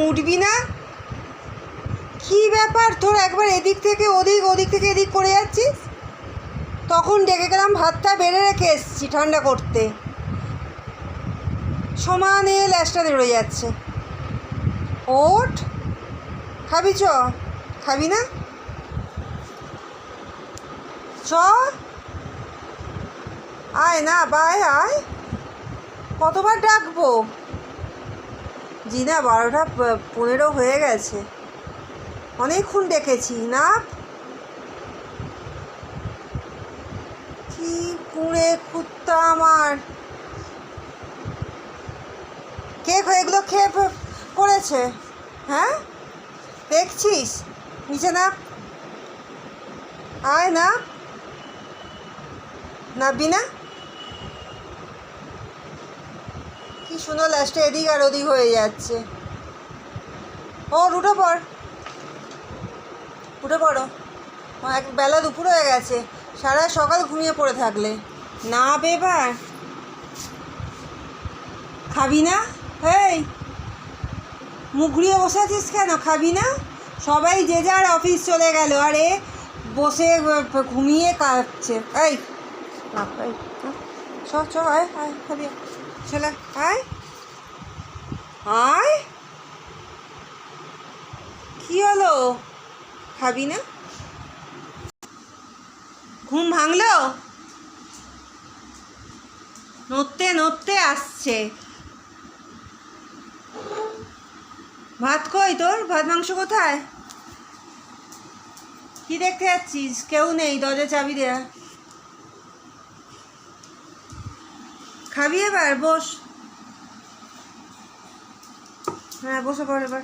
উঠবি না? কি ব্যাপার তোর, একবার এদিক থেকে ওদিক, ওদিক থেকে এদিক করে যাচ্ছিস। তখন ডেকে গেলাম, ভাতটা বেড়ে রেখে এসছি ঠান্ডা করতে, সমানে ল্যাসটা নেড়ে যাচ্ছে। ওঠ, খাবি? চ, খাবি না? চ, আয় না, বায় আয়। কতবার ডাকবো? জিনা 12টা 15 হয়ে গেছে, অনেকক্ষণ ডেকেছি না। কি কুঁড়ে কুত্তা আমার, কে এগুলো খেয়ে পড়েছে? হ্যাঁ দেখছিস? নিচে না, আয় না, নাববি না? কি সুন্দর লাস্টে এদিক আর ওদিক হয়ে যাচ্ছে। ও উঠে পড়, উঠে পড়ো। এক বেলা দুপুর হয়ে গেছে, সারা সকাল ঘুমিয়ে পড়ে থাকলে না বেবার। খাবি না? এই মুখ ঘুরিয়ে বসে আছিস কেন? খাবি না? সবাই যে যার অফিস চলে গেল, আরে বসে ঘুমিয়ে কাটছে। এই চ চ, আয় আয়, খাবি? চলে আয় আয়। কি হলো, খাবি না? ঘুম ভাঙলো? নড়তে নড়তে আসছে। ভাত কই তোর? ভাত মাংস কোথায়? কি দেখতে যাচ্ছিস? কেউ নেই, দরজা চাবি দেয়া। খাবি এবার? বস। হ্যাঁ বসে পড় এবার।